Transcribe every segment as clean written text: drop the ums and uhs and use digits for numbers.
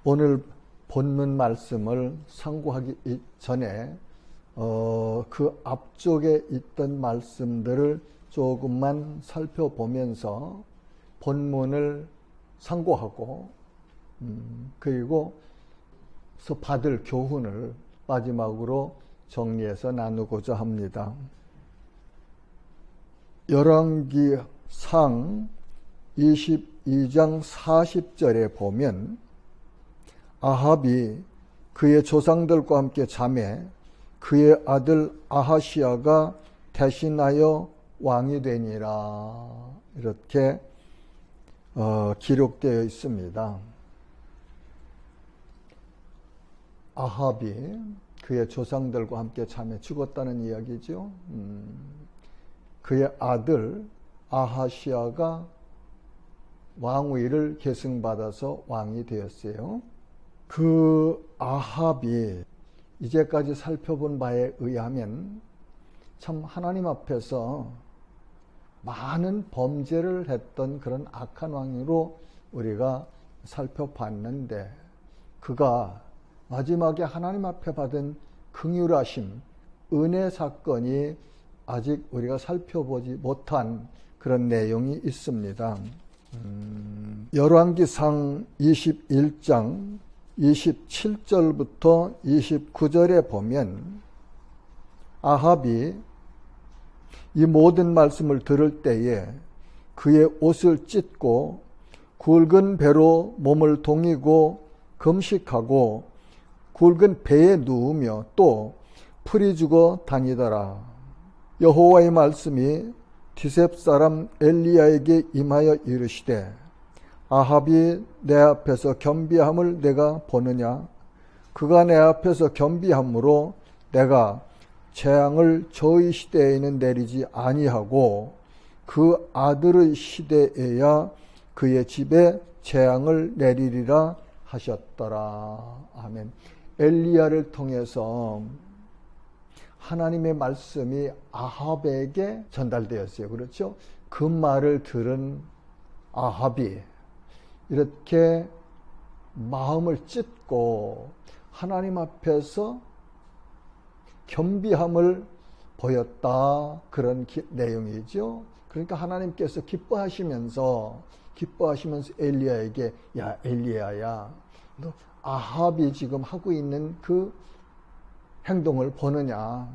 오늘 본문 말씀을 상고하기 전에 그 앞쪽에 있던 말씀들을 조금만 살펴보면서 본문을 상고하고 그리고 받을 교훈을 마지막으로 정리해서 나누고자 합니다. 열왕기상 22장 40절에 보면 아합이 그의 조상들과 함께 잠에 그의 아들 아하시야가 대신하여 왕이 되니라, 이렇게 기록되어 있습니다. 아합이 그의 조상들과 함께 잠에 죽었다는 이야기죠. 그의 아들 아하시야가 왕위를 계승받아서 왕이 되었어요. 그 아합이 이제까지 살펴본 바에 의하면 참 하나님 앞에서 많은 범죄를 했던 그런 악한 왕으로 우리가 살펴봤는데, 그가 마지막에 하나님 앞에 받은 긍휼하심, 은혜 사건이 아직 우리가 살펴보지 못한 그런 내용이 있습니다. 열왕기상 21장 27절부터 29절에 보면 아합이 이 모든 말씀을 들을 때에 그의 옷을 찢고 굵은 배로 몸을 동이고 금식하고 굵은 배에 누우며 또 풀이 죽어 다니더라. 여호와의 말씀이 디셉 사람 엘리야에게 임하여 이르시되 아합이 내 앞에서 겸비함을 내가 보느냐? 그가 내 앞에서 겸비함으로 내가 재앙을 저의 시대에는 내리지 아니하고 그 아들의 시대에야 그의 집에 재앙을 내리리라 하셨더라. 아멘. 엘리야를 통해서 하나님의 말씀이 아합에게 전달되었어요. 그렇죠? 그 말을 들은 아합이 이렇게 마음을 찢고 하나님 앞에서 겸비함을 보였다, 그런 내용이죠. 그러니까 하나님께서 기뻐하시면서 엘리야에게, 야 엘리야야, 너 아합이 지금 하고 있는 그 행동을 보느냐,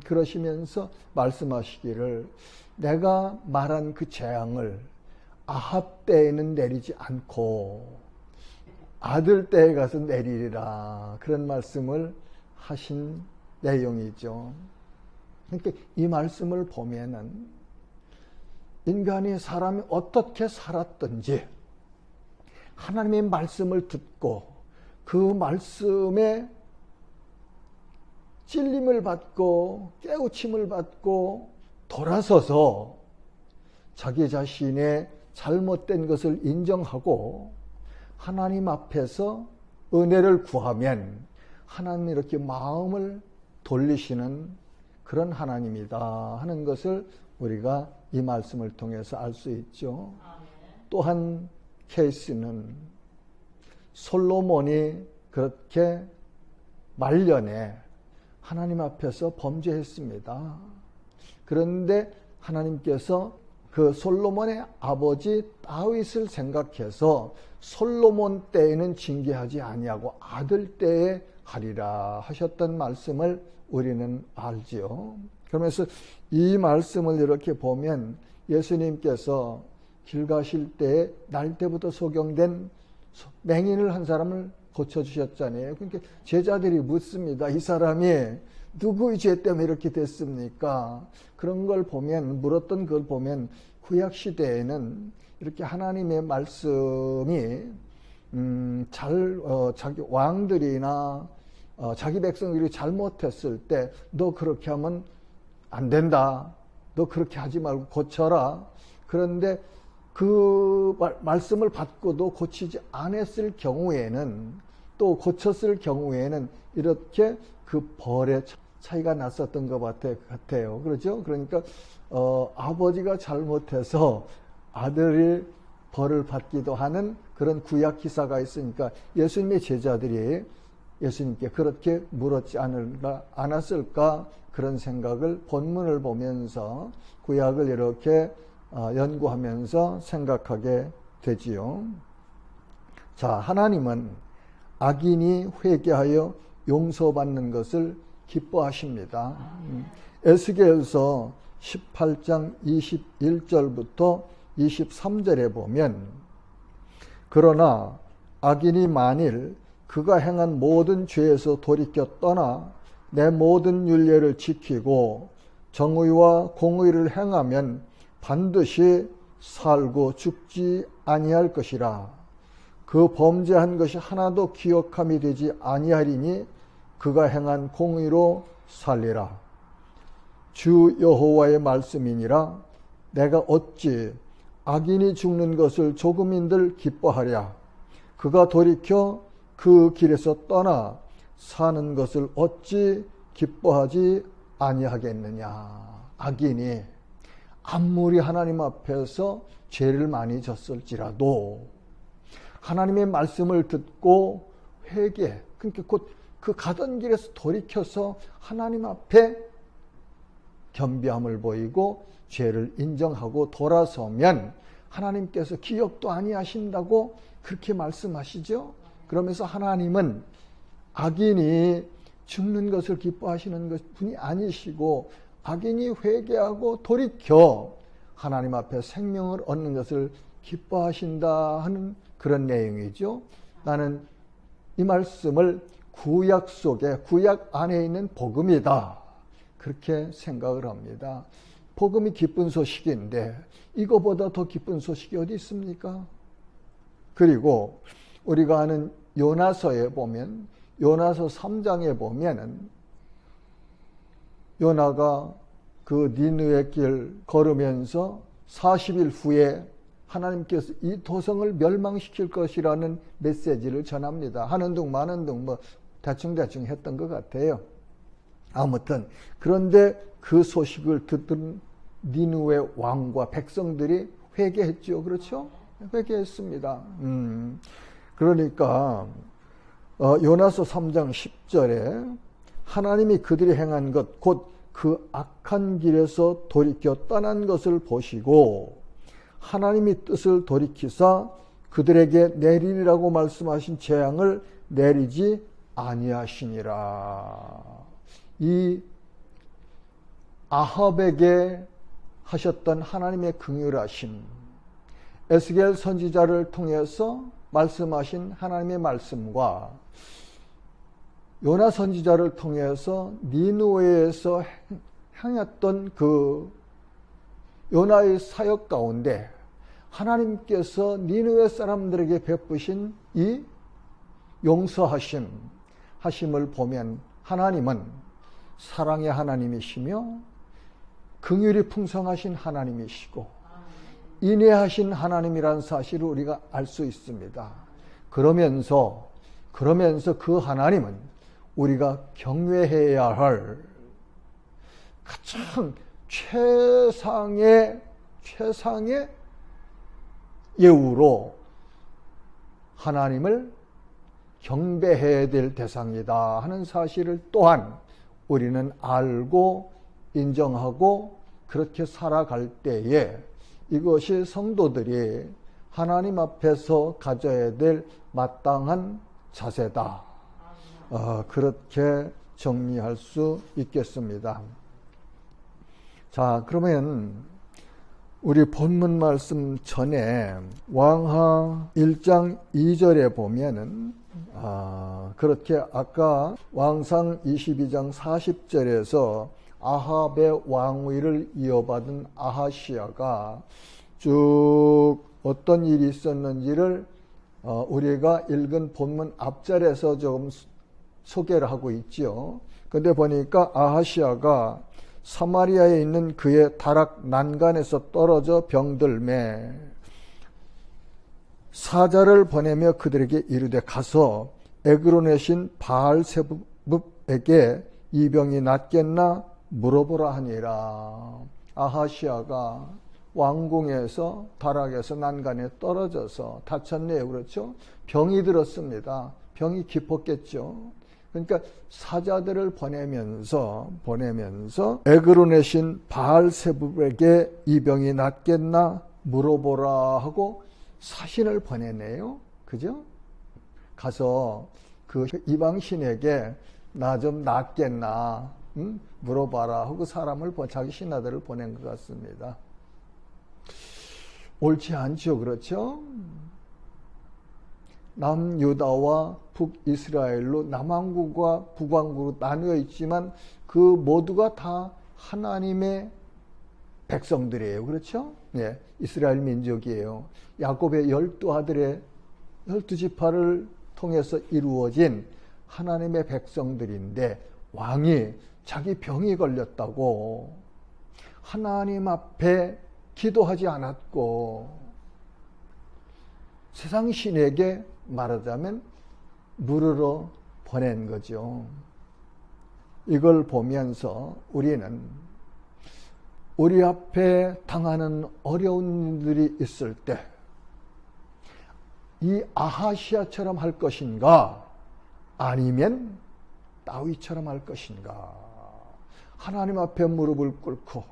그러시면서 말씀하시기를 내가 말한 그 재앙을 아합 때에는 내리지 않고 아들 때에 가서 내리리라, 그런 말씀을 하신 내용이죠. 그러니까 이 말씀을 보면은 인간이, 사람이 어떻게 살았든지 하나님의 말씀을 듣고 그 말씀에 찔림을 받고 깨우침을 받고 돌아서서 자기 자신의 잘못된 것을 인정하고 하나님 앞에서 은혜를 구하면 하나님이 이렇게 마음을 돌리시는 그런 하나님이다 하는 것을 우리가 이 말씀을 통해서 알 수 있죠. 또 한 케이스는 솔로몬이 그렇게 말년에 하나님 앞에서 범죄했습니다. 그런데 하나님께서 그 솔로몬의 아버지 다윗을 생각해서 솔로몬 때에는 징계하지 아니하고 아들 때에 하리라 하셨던 말씀을 우리는 알지요. 그러면서 이 말씀을 이렇게 보면 예수님께서 길 가실 때에 날 때부터 소경된 맹인을 한 사람을 고쳐주셨잖아요. 그러니까 제자들이 묻습니다. 이 사람이 누구의 죄 때문에 이렇게 됐습니까? 그런 걸 보면, 물었던 걸 보면 구약시대에는 이렇게 하나님의 말씀이 자기 왕들이나 자기 백성들이 잘못했을 때 너 그렇게 하면 안 된다, 너 그렇게 하지 말고 고쳐라. 그런데 그 말씀을 받고도 고치지 않았을 경우에는, 또 고쳤을 경우에는 이렇게 그 벌의 차이가 났었던 것 같아요. 그렇죠? 그러니까 아버지가 잘못해서 아들이 벌을 받기도 하는 그런 구약 기사가 있으니까 예수님의 제자들이 예수님께 그렇게 물었지 않았을까 그런 생각을 본문을 보면서 구약을 이렇게 연구하면서 생각하게 되지요. 자, 하나님은 악인이 회개하여 용서받는 것을 기뻐하십니다. 에스겔서 18장 21절부터 23절에 보면 그러나 악인이 만일 그가 행한 모든 죄에서 돌이켜 떠나 내 모든 율례를 지키고 정의와 공의를 행하면 반드시 살고 죽지 아니할 것이라. 그 범죄한 것이 하나도 기억함이 되지 아니하리니 그가 행한 공의로 살리라. 주 여호와의 말씀이니라. 내가 어찌 악인이 죽는 것을 조금인들 기뻐하랴. 그가 돌이켜 그 길에서 떠나 사는 것을 어찌 기뻐하지 아니하겠느냐. 악인이 아무리 하나님 앞에서 죄를 많이 졌을지라도 하나님의 말씀을 듣고 회개, 그러니까 곧 그 가던 길에서 돌이켜서 하나님 앞에 겸비함을 보이고 죄를 인정하고 돌아서면 하나님께서 기억도 아니하신다고 그렇게 말씀하시죠. 그러면서 하나님은 악인이 죽는 것을 기뻐하시는 분이 아니시고 악인이 회개하고 돌이켜 하나님 앞에 생명을 얻는 것을 기뻐하신다 하는 그런 내용이죠. 나는 이 말씀을 구약 속에, 구약 안에 있는 복음이다, 그렇게 생각을 합니다. 복음이 기쁜 소식인데 이거보다 더 기쁜 소식이 어디 있습니까? 그리고 우리가 아는 요나서에 보면, 요나서 3장에 보면은 요나가 그 니느웨 길 걸으면서 40일 후에 하나님께서 이 도성을 멸망시킬 것이라는 메시지를 전합니다. 하는 둥 마는 둥 뭐 대충 했던 것 같아요. 아무튼 그런데 그 소식을 듣던 니느웨 왕과 백성들이 회개했죠. 그렇죠? 회개했습니다. 그러니까 요나서 3장 10절에 하나님이 그들이 행한 것 곧 그 악한 길에서 돌이켜 떠난 것을 보시고 하나님이 뜻을 돌이키사 그들에게 내리리라고 말씀하신 재앙을 내리지 아니하시니라. 이 아합에게 하셨던 하나님의 긍휼하심, 에스겔 선지자를 통해서 말씀하신 하나님의 말씀과 요나 선지자를 통해서 니느웨에서 행했던 그 요나의 사역 가운데 하나님께서 니느웨 사람들에게 베푸신 이 용서하심을 보면 하나님은 사랑의 하나님이시며 긍휼이 풍성하신 하나님이시고 인애하신 하나님이라는 사실을 우리가 알 수 있습니다. 그러면서 그 하나님은 우리가 경외해야 할 가장 최상의 예우로 하나님을 경배해야 될 대상이다 하는 사실을 또한 우리는 알고 인정하고 그렇게 살아갈 때에 이것이 성도들이 하나님 앞에서 가져야 될 마땅한 자세다. 그렇게 정리할 수 있겠습니다. 자, 그러면 우리 본문 말씀 전에 왕하 1장 2절에 보면은 그렇게 아까 왕상 22장 40절에서 아합의 왕위를 이어받은 아하시야가 쭉 어떤 일이 있었는지를 우리가 읽은 본문 앞절에서 조금 소개를 하고 있지요. 근데 보니까 아하시야가 사마리아에 있는 그의 다락 난간에서 떨어져 병들매 사자를 보내며 그들에게 이르되 가서 에그론의 신 바알세붑에게 이 병이 낫겠나 물어보라 하니라. 아하시야가 왕궁에서 다락에서 난간에 떨어져서 다쳤네요. 그렇죠? 병이 들었습니다. 병이 깊었겠죠. 그러니까 사자들을 보내면서 에그론의 신 바알세불에게 이 병이 낫겠나 물어보라 하고 사신을 보내네요. 그죠? 가서 그 이방신에게 나 좀 낫겠나 물어봐라 하고 사람을 자기 신하들을 보낸 것 같습니다. 옳지 않죠. 그렇죠? 남유다와 북이스라엘로 남왕국과 북왕국으로 나누어 있지만 그 모두가 다 하나님의 백성들이에요. 그렇죠? 네, 이스라엘 민족이에요. 야곱의 12아들의 12지파를 통해서 이루어진 하나님의 백성들인데 왕이 자기 병이 걸렸다고 하나님 앞에 기도하지 않았고 세상 신에게 말하자면 물으러 보낸 거죠. 이걸 보면서 우리는 우리 앞에 당하는 어려운 일들이 있을 때 이 아하시아처럼 할 것인가 아니면 다윗처럼 할 것인가 하나님 앞에 무릎을 꿇고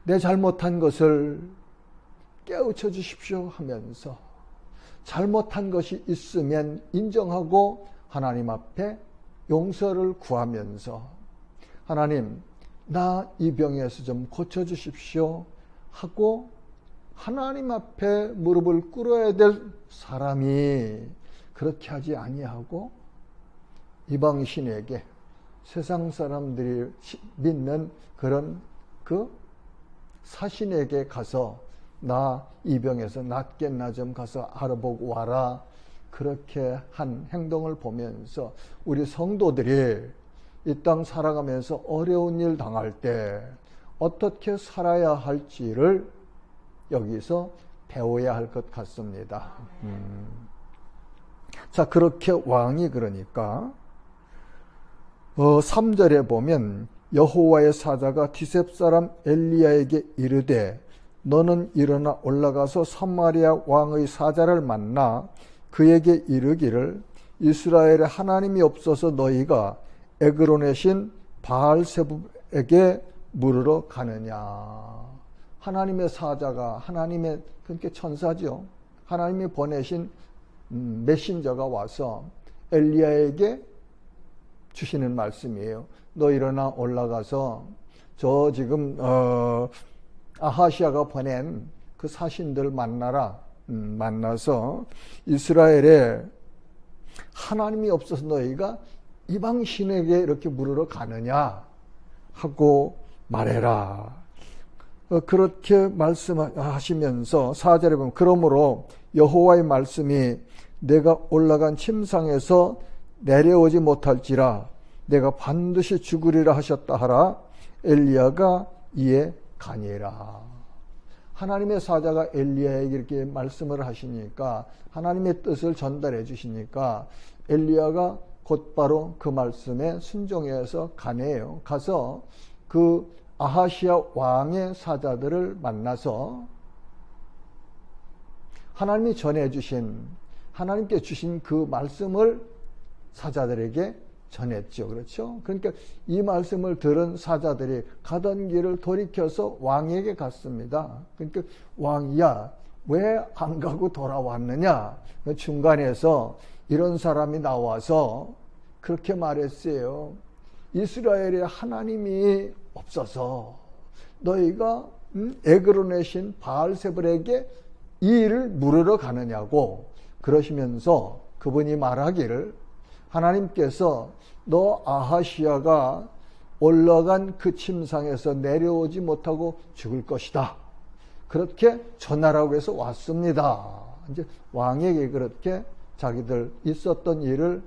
내 잘못한 것을 깨우쳐 주십시오 하면서 잘못한 것이 있으면 인정하고 하나님 앞에 용서를 구하면서 하나님 나 이 병에서 좀 고쳐주십시오 하고 하나님 앞에 무릎을 꿇어야 될 사람이 그렇게 하지 아니하고 이방신에게 세상 사람들이 믿는 그런 그 사신에게 가서 나 이 병에서 낫겠나 좀 가서 알아보고 와라 그렇게 한 행동을 보면서 우리 성도들이 이 땅 살아가면서 어려운 일 당할 때 어떻게 살아야 할지를 여기서 배워야 할 것 같습니다. 자, 그렇게 왕이 그러니까 3절에 보면 여호와의 사자가 디셉 사람 엘리야에게 이르되 너는 일어나 올라가서 사마리아 왕의 사자를 만나 그에게 이르기를 이스라엘에 하나님이 없어서 너희가 에그론의 신 바알세불에게 물으러 가느냐. 하나님의 사자가 하나님의 그러니까 천사죠. 하나님이 보내신 메신저가 와서 엘리야에게 주시는 말씀이에요. 너 일어나 올라가서 저 지금 아하시아가 보낸 그 사신들 만나라. 만나서 이스라엘에 하나님이 없어서 너희가 이방 신에게 이렇게 물으러 가느냐 하고 말해라. 그렇게 말씀하시면서 4절에 보면 그러므로 여호와의 말씀이 내가 올라간 침상에서 내려오지 못할지라 내가 반드시 죽으리라 하셨다 하라. 엘리야가 이에 가니라. 하나님의 사자가 엘리야에게 이렇게 말씀을 하시니까 하나님의 뜻을 전달해 주시니까 엘리야가 곧바로 그 말씀에 순종해서 가네요. 가서 그 아하시아 왕의 사자들을 만나서 하나님이 전해주신 하나님께 주신 그 말씀을 사자들에게 전했죠. 그렇죠? 그러니까 이 말씀을 들은 사자들이 가던 길을 돌이켜서 왕에게 갔습니다. 그러니까 왕이야 왜 안 가고 돌아왔느냐? 중간에서 이런 사람이 나와서 그렇게 말했어요. 이스라엘에 하나님이 없어서 너희가 에그론의 신 바알세불에게 이 일을 물으러 가느냐고 그러시면서 그분이 말하기를 하나님께서 너 아하시아가 올라간 그 침상에서 내려오지 못하고 죽을 것이다. 그렇게 전하라고 해서 왔습니다. 이제 왕에게 그렇게 자기들 있었던 일을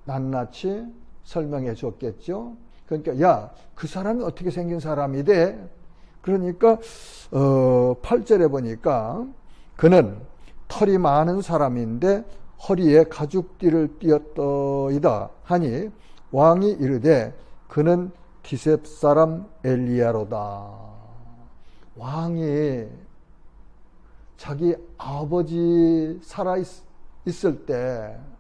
낱낱이 설명해 줬겠죠. 그러니까 야, 그 사람이 어떻게 생긴 사람이대? 그러니까 8절에 보니까 그는 털이 많은 사람인데 허리에 가죽띠를 띠었더이다 하니 왕이 이르되 그는 디셉 사람 엘리야로다. 왕이 자기 아버지 살아 있을 때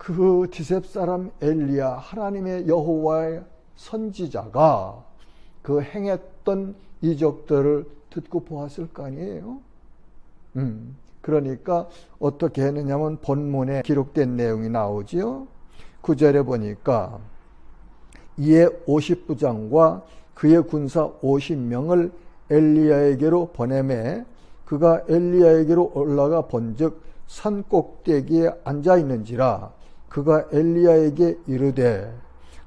그 디셉 사람 엘리야, 하나님의 여호와의 선지자가 그 행했던 이적들을 듣고 보았을 거 아니에요. 그러니까 어떻게 했느냐면 본문에 기록된 내용이 나오지요. 9절에 보니까 이에 50부장과 그의 군사 50명을 엘리야에게로 보내매 그가 엘리야에게로 올라가 본즉 산 꼭대기에 앉아 있는지라 그가 엘리야에게 이르되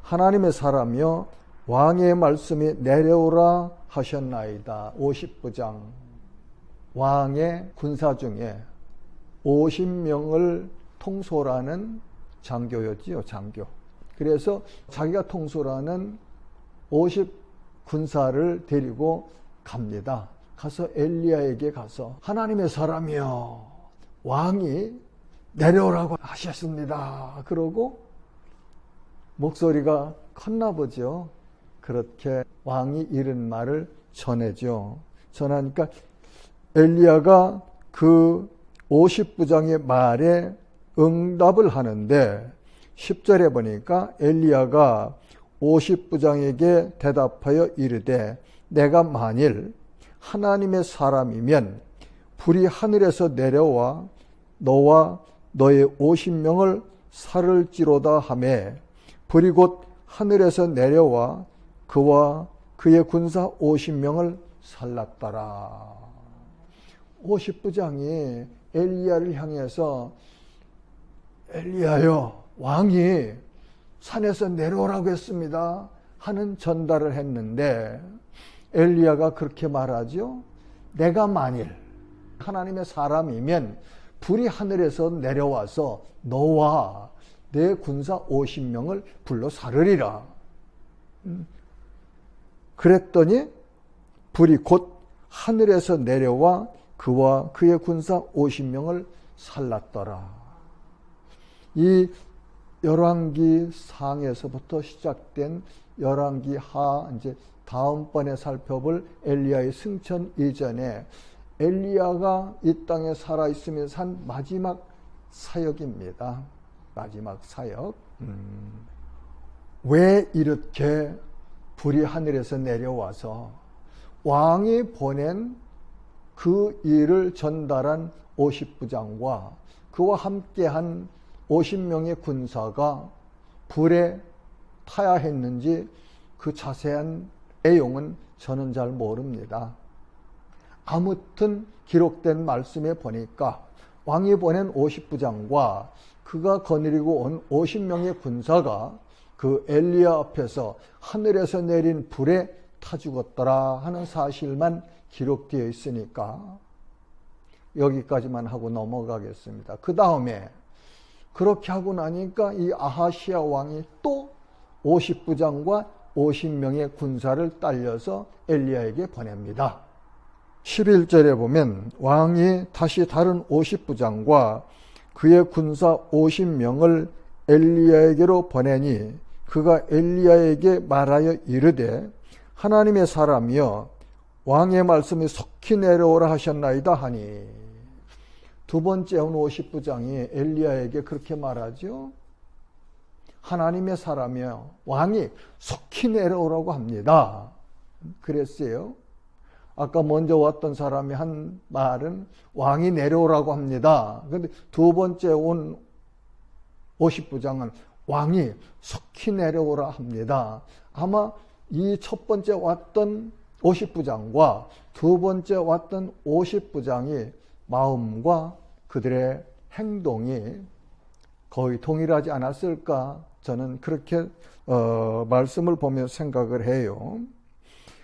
하나님의 사람이여 왕의 말씀이 내려오라 하셨나이다. 50부장 왕의 군사 중에 50명을 통솔하는 장교였지요. 장교. 그래서 자기가 통솔하는 50 군사를 데리고 갑니다. 가서 엘리야에게 가서 하나님의 사람이여 왕이 내려오라고 하셨습니다. 그러고 목소리가 컸나 보죠. 그렇게 왕이 이른 말을 전해죠. 전하니까 엘리야가 그 50부장의 말에 응답을 하는데 10절에 보니까 엘리야가 50부장에게 대답하여 이르되 내가 만일 하나님의 사람이면 불이 하늘에서 내려와 너와 너의 50명을 살을지로다 하매 불이 곧 하늘에서 내려와 그와 그의 군사 50명을 살랐더라. 50부장이 엘리야를 향해서 엘리야여 왕이 산에서 내려오라고 했습니다 하는 전달을 했는데 엘리야가 그렇게 말하죠. 내가 만일 하나님의 사람이면 불이 하늘에서 내려와서 너와 내 군사 50명을 불러 사르리라. 그랬더니 불이 곧 하늘에서 내려와 그와 그의 군사 50명을 살랐더라. 이 열왕기 상에서부터 시작된 열왕기 하, 이제 다음번에 살펴볼 엘리야의 승천 이전에 엘리야가 이 땅에 살아있으면서 한 마지막 사역입니다. 마지막 사역. 왜 이렇게 불이 하늘에서 내려와서 왕이 보낸 그 일을 전달한 50부장과 그와 함께한 50명의 군사가 불에 타야 했는지 그 자세한 내용은 저는 잘 모릅니다. 아무튼 기록된 말씀에 보니까 왕이 보낸 50부장과 그가 거느리고 온 50명의 군사가 그 엘리야 앞에서 하늘에서 내린 불에 타 죽었더라 하는 사실만 기록되어 있으니까 여기까지만 하고 넘어가겠습니다. 그 다음에 그렇게 하고 나니까 이 아하시야 왕이 또 50부장과 50명의 군사를 딸려서 엘리야에게 보냅니다. 11절에 보면 왕이 다시 다른 50부장과 그의 군사 50명을 엘리야에게로 보내니 그가 엘리야에게 말하여 이르되 하나님의 사람이여 왕의 말씀이 속히 내려오라 하셨나이다 하니 두 번째 온 50부장이 엘리야에게 그렇게 말하죠. 하나님의 사람이여 왕이 속히 내려오라고 합니다. 그랬어요. 아까 먼저 왔던 사람이 한 말은 왕이 내려오라고 합니다. 그런데 두 번째 온 50부장은 왕이 속히 내려오라 합니다. 아마 이 첫 번째 왔던 50부장과 두 번째 왔던 50부장이 마음과 그들의 행동이 거의 동일하지 않았을까 저는 그렇게 말씀을 보며 생각을 해요.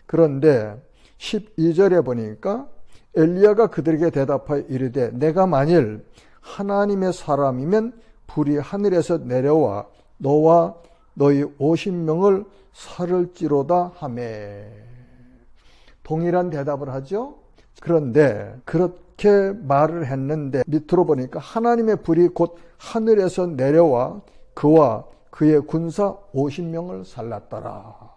그런데 12절에 보니까 엘리야가 그들에게 대답하여 이르되 내가 만일 하나님의 사람이면 불이 하늘에서 내려와 너와 너희 50명을 살을지로다 하매 동일한 대답을 하죠. 그런데 그렇게 말을 했는데 밑으로 보니까 하나님의 불이 곧 하늘에서 내려와 그와 그의 군사 50명을 살랐더라.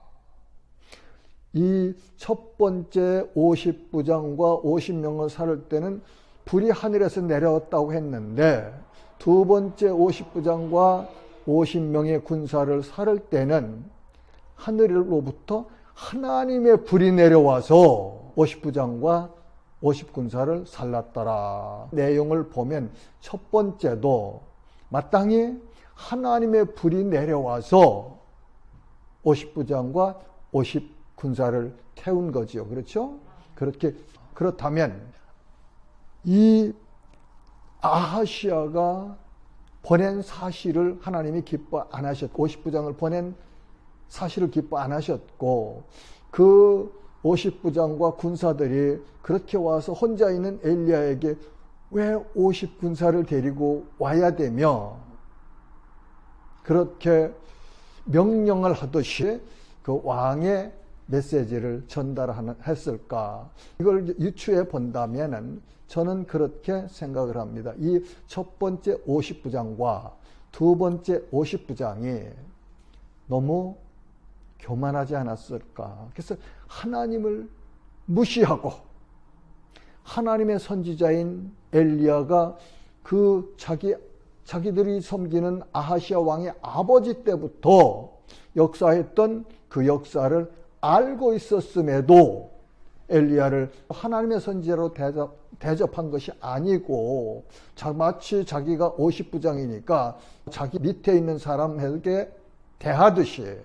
이 첫 번째 50부장과 50명을 살을 때는 불이 하늘에서 내려왔다고 했는데 두 번째 50부장과 50명의 군사를 살을 때는 하늘로부터 하나님의 불이 내려와서 50부장과 50군사를 살랐더라. 내용을 보면 첫 번째도 마땅히 하나님의 불이 내려와서 50부장과 50군사를 태운 거지요. 그렇죠? 그렇다면 이 아하시아가 보낸 사실을 하나님이 기뻐 안 하셨고 50부장을 보낸 사실을 기뻐 안 하셨고 그 50부장과 군사들이 그렇게 와서 혼자 있는 엘리야에게 왜 50군사를 데리고 와야 되며 그렇게 명령을 하듯이 그 왕의 메시지를 전달했을까? 이걸 유추해 본다면은 저는 그렇게 생각을 합니다. 이 첫 번째 50부장과 두 번째 50부장이 너무 교만하지 않았을까? 그래서 하나님을 무시하고 하나님의 선지자인 엘리야가 그 자기들이 섬기는 아하시아 왕의 아버지 때부터 역사했던 그 역사를 알고 있었음에도 엘리야를 하나님의 선지자로 대접한 것이 아니고 마치 자기가 50부장이니까 자기 밑에 있는 사람에게 대하듯이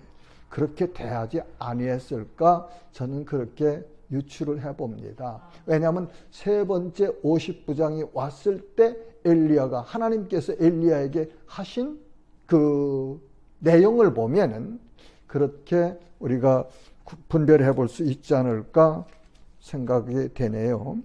그렇게 대하지 아니했을까? 저는 그렇게 유추를 해봅니다. 왜냐하면 세 번째 50부장이 왔을 때 엘리야가 하나님께서 엘리야에게 하신 그 내용을 보면은 그렇게 우리가 분별해 볼 수 있지 않을까 생각이 되네요.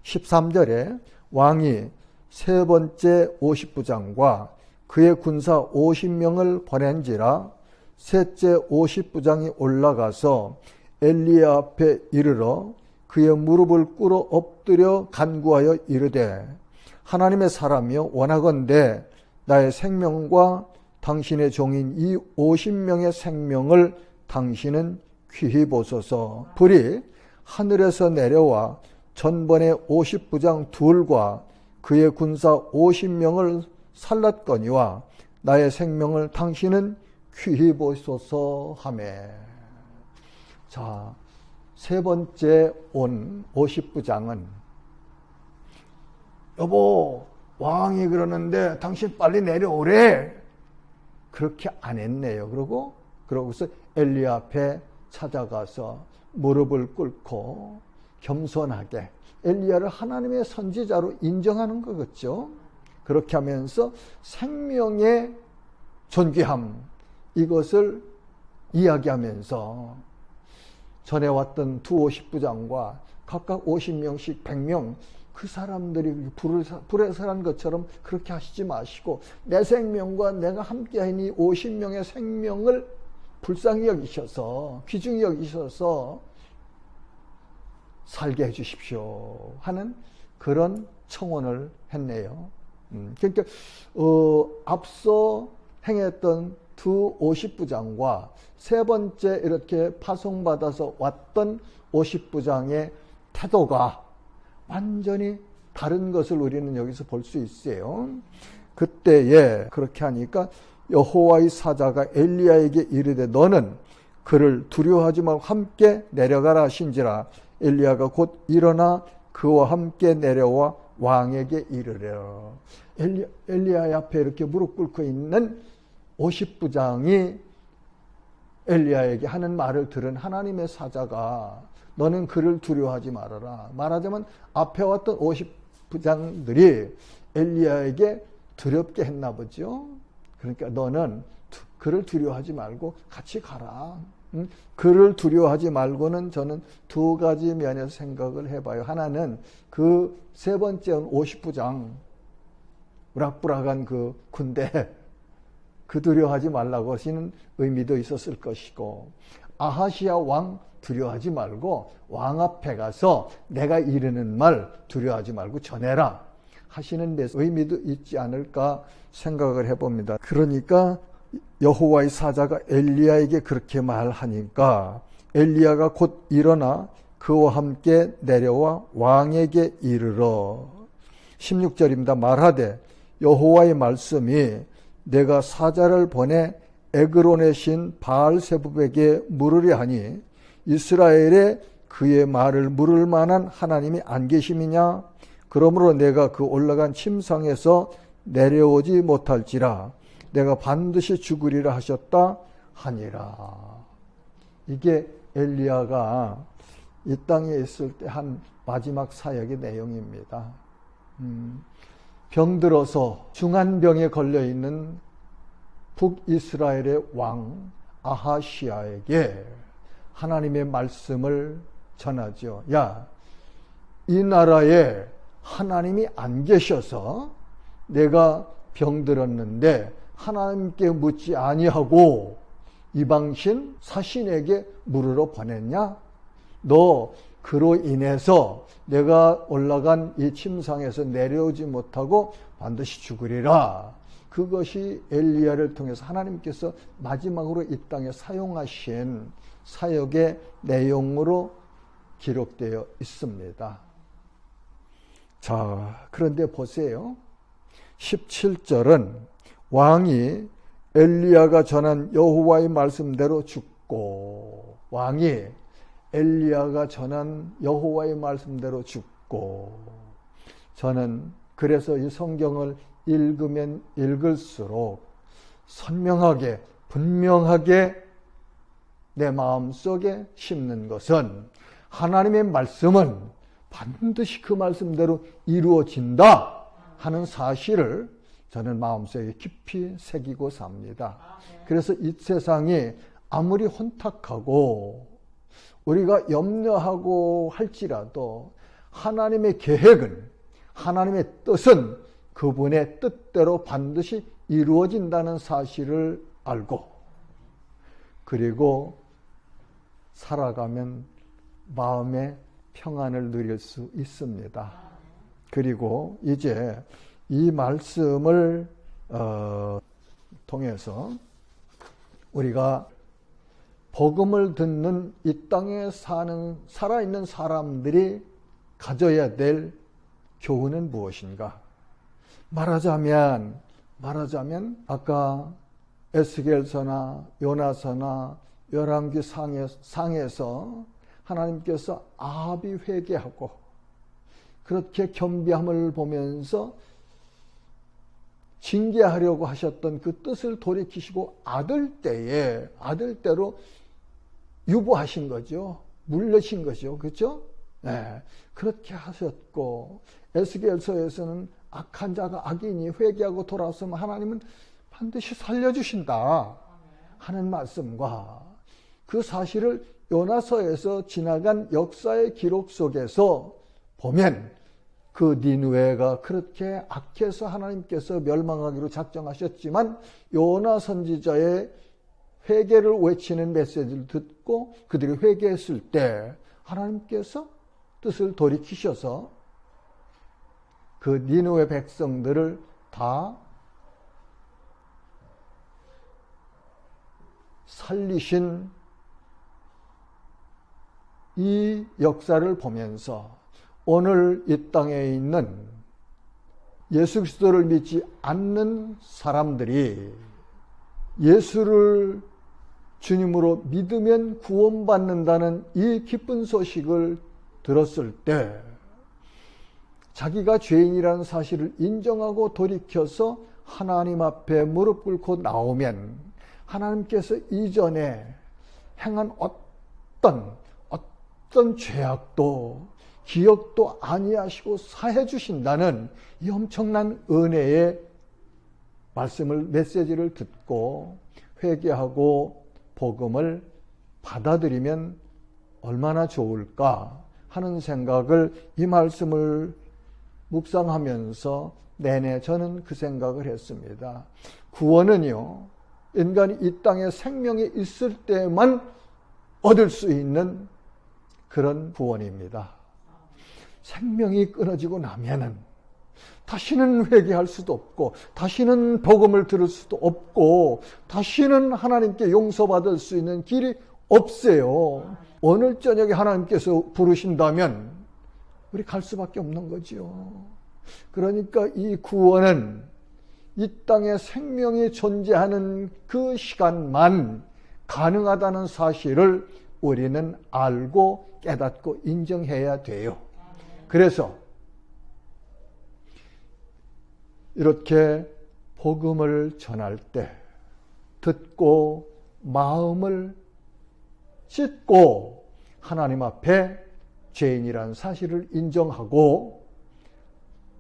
13절에 왕이 세 번째 50부장과 그의 군사 50명을 보낸지라 셋째 50부장이 올라가서 엘리야 앞에 이르러 그의 무릎을 꿇어 엎드려 간구하여 이르되 하나님의 사람이여 원하건대 나의 생명과 당신의 종인 이 50명의 생명을 당신은 귀히 보소서. 불이 하늘에서 내려와 전번에 50부장 둘과 그의 군사 50명을 살랐거니와 나의 생명을 당신은 귀히 보소서 하매. 자, 세 번째 온 50부장은 여보 왕이 그러는데 당신 빨리 내려오래. 그렇게 안 했네요. 그러고서 엘리야 앞에 찾아가서 무릎을 꿇고 겸손하게 엘리야를 하나님의 선지자로 인정하는 거겠죠. 그렇게 하면서 생명의 존귀함 이것을 이야기하면서 전에 왔던 두 50부장과 각각 50명씩 100명 그 사람들이 불에 살한 것처럼 그렇게 하시지 마시고 내 생명과 내가 함께한 이 50명의 생명을 불쌍히 여기셔서 귀중히 여기셔서 살게 해주십시오 하는 그런 청원을 했네요. 그러니까 앞서 행했던 두 50부장과 세 번째 이렇게 파송받아서 왔던 50부장의 태도가 완전히 다른 것을 우리는 여기서 볼 수 있어요. 그때에 그렇게 하니까 여호와의 사자가 엘리야에게 이르되 너는 그를 두려워하지 말고 함께 내려가라 하신지라 엘리야가 곧 일어나 그와 함께 내려와 왕에게 이르려. 엘리야 앞에 이렇게 무릎 꿇고 있는 50부장이 엘리야에게 하는 말을 들은 하나님의 사자가 너는 그를 두려워하지 말아라. 말하자면 앞에 왔던 50부장들이 엘리야에게 두렵게 했나 보죠. 그러니까 너는 그를 두려워하지 말고 같이 가라. 그를 두려워하지 말고는 저는 두 가지 면에서 생각을 해봐요. 하나는 그 세 번째 50부장 우락부락한 그 군대 그 두려워하지 말라고 하시는 의미도 있었을 것이고 아하시아 왕 두려워하지 말고 왕 앞에 가서 내가 이르는 말 두려워하지 말고 전해라 하시는 데 의미도 있지 않을까 생각을 해봅니다. 그러니까 여호와의 사자가 엘리야에게 그렇게 말하니까 엘리야가 곧 일어나 그와 함께 내려와 왕에게 이르러 16절입니다. 말하되 여호와의 말씀이 내가 사자를 보내 에그론의 신 바알세붑에게 물으려 하니 이스라엘에 그의 말을 물을 만한 하나님이 안 계심이냐? 그러므로 내가 그 올라간 침상에서 내려오지 못할지라 내가 반드시 죽으리라 하셨다 하니라. 이게 엘리야가 이 땅에 있을 때 한 마지막 사역의 내용입니다. 병들어서 중한병에 걸려있는 북이스라엘의 왕 아하시아에게 하나님의 말씀을 전하죠. 야, 이 나라에 하나님이 안 계셔서 내가 병들었는데 하나님께 묻지 아니하고 이방신 사신에게 물으러 보냈냐? 너 그로 인해서 내가 올라간 이 침상에서 내려오지 못하고 반드시 죽으리라. 그것이 엘리야를 통해서 하나님께서 마지막으로 이 땅에 사용하신 사역의 내용으로 기록되어 있습니다. 자, 그런데 보세요. 17절은 왕이 엘리야가 전한 여호와의 말씀대로 죽고, 왕이 엘리야가 전한 여호와의 말씀대로 죽고, 저는 그래서 이 성경을 읽으면 읽을수록 선명하게 분명하게 내 마음속에 심는 것은 하나님의 말씀은 반드시 그 말씀대로 이루어진다 하는 사실을 저는 마음속에 깊이 새기고 삽니다. 그래서 이 세상이 아무리 혼탁하고 우리가 염려하고 할지라도 하나님의 계획은, 하나님의 뜻은 그분의 뜻대로 반드시 이루어진다는 사실을 알고, 그리고 살아가면 마음의 평안을 누릴 수 있습니다. 그리고 이제 이 말씀을 통해서 우리가 복음을 듣는 이 땅에 사는 살아있는 사람들이 가져야 될 교훈은 무엇인가? 말하자면 아까 에스겔서나 요나서나 열왕기 상에서 하나님께서 아합이 회개하고 그렇게 겸비함을 보면서 징계하려고 하셨던 그 뜻을 돌이키시고 아들대로 유보하신 거죠. 물려신 거죠. 그렇죠? 네, 그렇게 하셨고, 에스겔서에서는 악한 자가 악인이 회개하고 돌아서면 하나님은 반드시 살려주신다 하는 말씀과 그 사실을 요나서에서 지나간 역사의 기록 속에서 보면 그 니느웨가 그렇게 악해서 하나님께서 멸망하기로 작정하셨지만 요나 선지자의 회개를 외치는 메시지를 듣고 그들이 회개했을 때 하나님께서 뜻을 돌이키셔서 그 니느웨 백성들을 다 살리신 이 역사를 보면서 오늘 이 땅에 있는 예수 그리스도를 믿지 않는 사람들이 예수를 주님으로 믿으면 구원받는다는 이 기쁜 소식을 들었을 때 자기가 죄인이라는 사실을 인정하고 돌이켜서 하나님 앞에 무릎 꿇고 나오면 하나님께서 이전에 행한 어떤 죄악도 기억도 아니하시고 사해 주신다는 이 엄청난 은혜의 말씀을, 메시지를 듣고 회개하고 복음을 받아들이면 얼마나 좋을까 하는 생각을, 이 말씀을 묵상하면서 내내 저는 그 생각을 했습니다. 구원은요, 인간이 이 땅에 생명이 있을 때만 얻을 수 있는 그런 구원입니다. 생명이 끊어지고 나면은 다시는 회개할 수도 없고, 다시는 복음을 들을 수도 없고, 다시는 하나님께 용서받을 수 있는 길이 없어요. 오늘 저녁에 하나님께서 부르신다면 우리 갈 수밖에 없는 거죠. 그러니까 이 구원은 이 땅에 생명이 존재하는 그 시간만 가능하다는 사실을 우리는 알고 깨닫고 인정해야 돼요. 그래서 이렇게 복음을 전할 때 듣고 마음을 찢고 하나님 앞에 죄인이라는 사실을 인정하고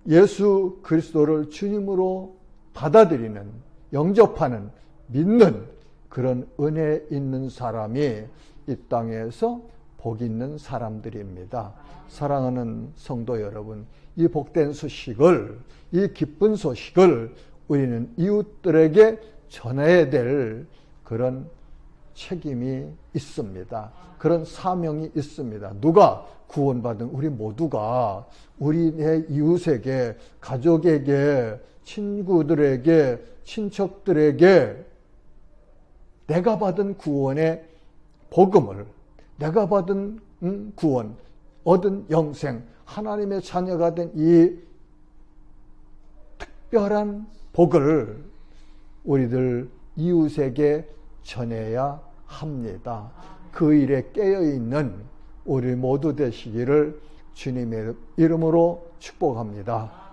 예수 그리스도를 주님으로 받아들이는, 영접하는, 믿는 그런 은혜 있는 사람이 이 땅에서 복 있는 사람들입니다. 사랑하는 성도 여러분, 이 복된 소식을, 이 기쁜 소식을 우리는 이웃들에게 전해야 될 그런 책임이 있습니다. 그런 사명이 있습니다. 누가? 구원받은 우리 모두가 우리의 이웃에게, 가족에게, 친구들에게, 친척들에게 내가 받은 구원의 복음을, 내가 받은 구원, 얻은 영생, 하나님의 자녀가 된 이 특별한 복을 우리들 이웃에게 전해야 합니다. 그 일에 깨어있는 우리 모두 되시기를 주님의 이름으로 축복합니다.